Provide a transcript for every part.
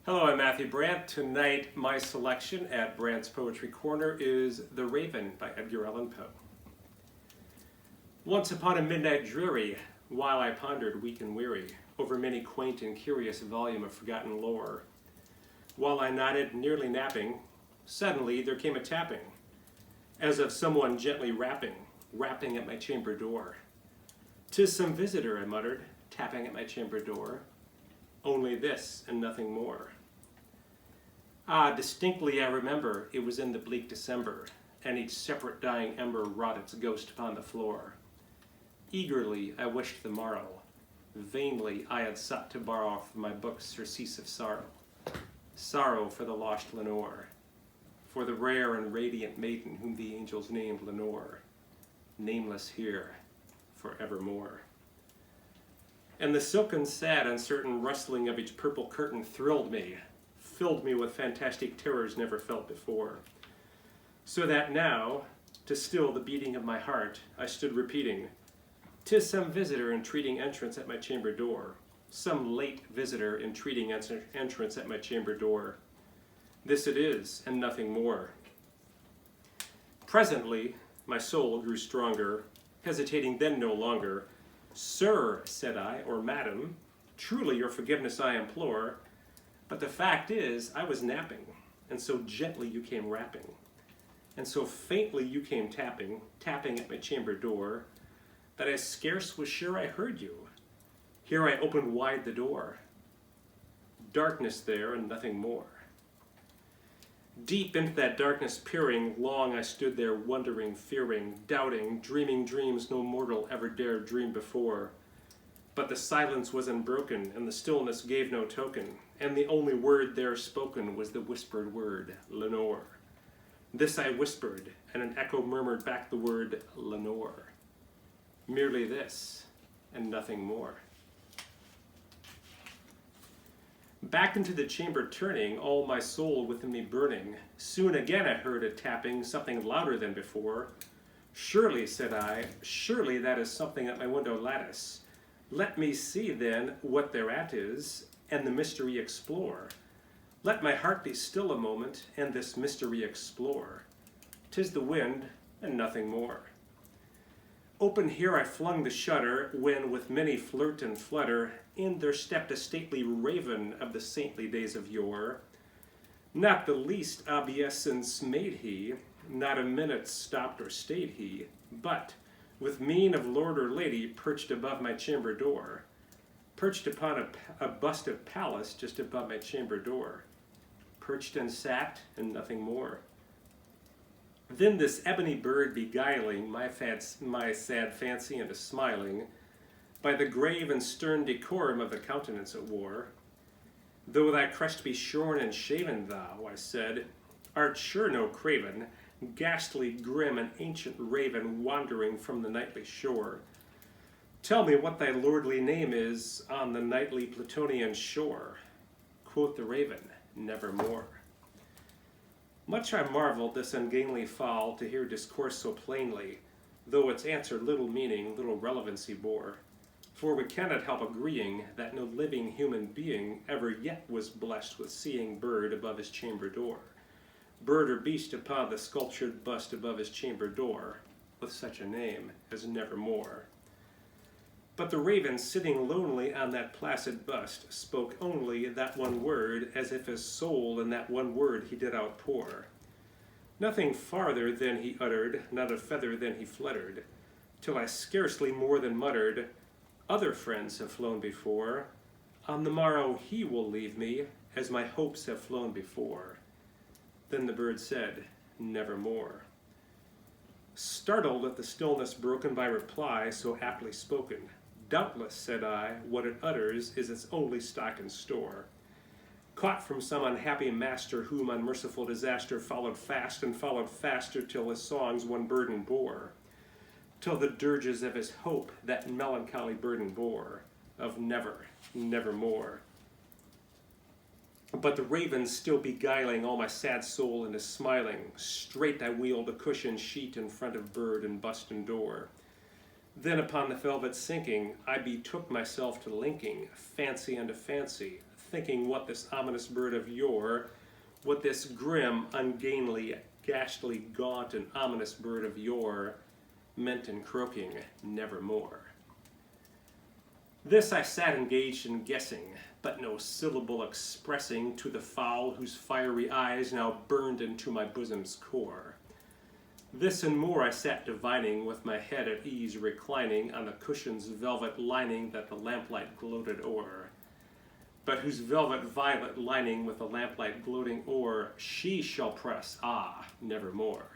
Hello, I'm Matthew Brandt. Tonight, my selection at Brandt's Poetry Corner is The Raven by Edgar Allen Poe. Once upon a midnight dreary, while I pondered weak and weary over many quaint and curious volume of forgotten lore, while I nodded, nearly napping, suddenly there came a tapping, as of someone gently rapping at my chamber door. "'Tis some visitor," I muttered, tapping at my chamber door. "Only this and nothing more." Ah, distinctly I remember it was in the bleak December, and each separate dying ember wrought its ghost upon the floor. Eagerly I wished the morrow. Vainly I had sought to borrow from my books surcease of sorrow. Sorrow for the lost Lenore, for the rare and radiant maiden whom the angels named Lenore, nameless here forevermore. And the silken, sad, uncertain rustling of each purple curtain thrilled me, filled me with fantastic terrors never felt before. So that now, to still the beating of my heart, I stood repeating, "'Tis some visitor entreating entrance at my chamber door, some late visitor entreating entrance at my chamber door. This it is, and nothing more." Presently, my soul grew stronger, hesitating then no longer. "Sir," said I, or "Madam, truly your forgiveness I implore, but the fact is I was napping, and so gently you came rapping, and so faintly you came tapping at my chamber door, that I scarce was sure I heard you. Here I opened wide the door. Darkness there and nothing more." Deep into that darkness peering, long I stood there wondering, fearing, doubting, dreaming dreams no mortal ever dared dream before. But the silence was unbroken, and the stillness gave no token, and the only word there spoken was the whispered word, Lenore. This I whispered, and an echo murmured back the word, Lenore. Merely this, and nothing more. Back into the chamber turning, all my soul within me burning, soon again I heard a tapping, something louder than before. "Surely," said I, "surely that is something at my window lattice. Let me see, then, what thereat is, and the mystery explore. Let my heart be still a moment, and this mystery explore. 'Tis the wind, and nothing more." Open here I flung the shutter, when with many flirt and flutter, in there stepped a stately raven of the saintly days of yore. Not the least obeisance made he, not a minute stopped or stayed he, but, with mien of lord or lady, perched above my chamber door, perched upon a bust of Pallas just above my chamber door, perched and sat, and nothing more. Then this ebony bird beguiling my sad fancy into smiling, by the grave and stern decorum of the countenance it wore. "Though thy crest be shorn and shaven, thou," I said, "art sure no craven, ghastly, grim, and ancient raven wandering from the nightly shore. Tell me what thy lordly name is on the nightly Plutonian shore." Quoth the raven, "Nevermore." Much I marveled this ungainly fowl to hear discourse so plainly, though its answer little meaning, little relevancy bore. For we cannot help agreeing that no living human being ever yet was blessed with seeing bird above his chamber door, bird or beast upon the sculptured bust above his chamber door, with such a name as Nevermore. But the raven, sitting lonely on that placid bust, spoke only that one word, as if his soul in that one word he did outpour. Nothing farther than he uttered, not a feather than he fluttered, till I scarcely more than muttered, "Other friends have flown before. On the morrow he will leave me, as my hopes have flown before." Then the bird said, "Nevermore." Startled at the stillness broken by reply so aptly spoken, "Doubtless," said I, "what it utters is its only stock and store, caught from some unhappy master whom unmerciful disaster followed fast and followed faster till his songs one burden bore, till the dirges of his hope that melancholy burden bore, of never, nevermore." But the raven still beguiling all my sad soul into smiling, straight I wheeled a cushioned sheet in front of bird and bust and door. Then upon the velvet sinking, I betook myself to linking fancy unto fancy, thinking what this ominous bird of yore, what this grim, ungainly, ghastly, gaunt, and ominous bird of yore meant in croaking nevermore. This I sat engaged in guessing, but no syllable expressing to the fowl whose fiery eyes now burned into my bosom's core. This and more I sat divining, with my head at ease reclining on the cushion's velvet lining that the lamplight gloated o'er, but whose velvet violet lining with the lamplight gloating o'er she shall press, nevermore.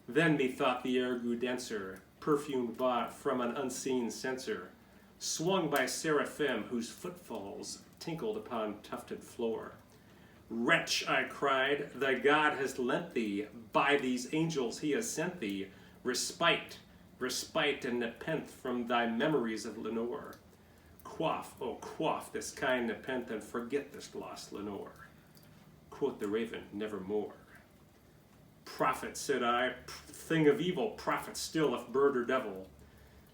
Then methought the air grew denser, perfumed from an unseen censer, swung by seraphim whose footfalls tinkled upon tufted floor. Wretch, I cried, thy God has lent thee, by these angels he has sent thee, respite, respite and nepenthe from thy memories of Lenore. Quaff, oh quaff this kind nepenthe, and forget this lost Lenore. Quoth the Raven, nevermore. Prophet, said I, thing of evil, prophet still, if bird or devil,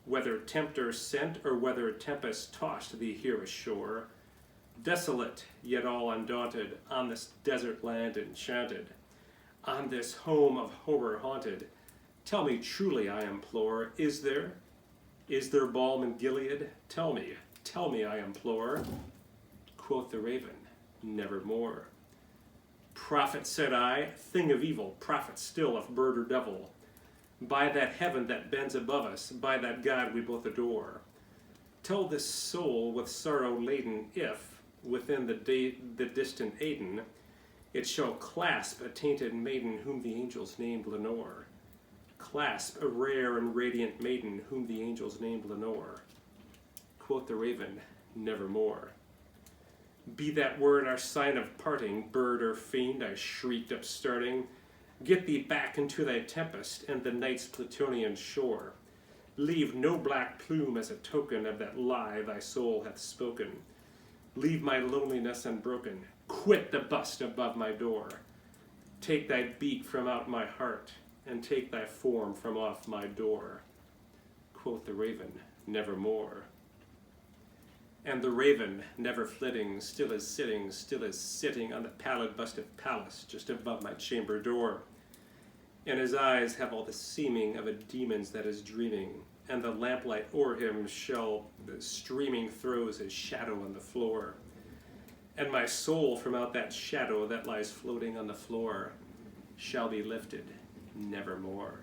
whether tempter sent or whether tempest tossed thee here ashore, desolate, yet all undaunted, on this desert land enchanted, on this home of horror haunted, tell me truly, I implore, is there balm in Gilead? Tell me, I implore. Quoth the Raven, nevermore. Prophet, said I, thing of evil, prophet still, if bird or devil, by that heaven that bends above us, by that God we both adore, tell this soul with sorrow laden if, within the distant Aden, it shall clasp a tainted maiden whom the angels named Lenore. Clasp a rare and radiant maiden whom the angels named Lenore. Quoth the Raven, nevermore. Be that word our sign of parting, bird or fiend, I shrieked upstarting. Get thee back into thy tempest and the night's Plutonian shore. Leave no black plume as a token of that lie thy soul hath spoken. Leave my loneliness unbroken. Quit the bust above my door. Take thy beat from out my heart, and take thy form from off my door. Quoth the Raven, nevermore. And the Raven, never flitting, still is sitting on the pallid busted palace just above my chamber door. And his eyes have all the seeming of a demon's that is dreaming, and the lamplight o'er him streaming throws his shadow on the floor. And my soul from out that shadow that lies floating on the floor shall be lifted nevermore.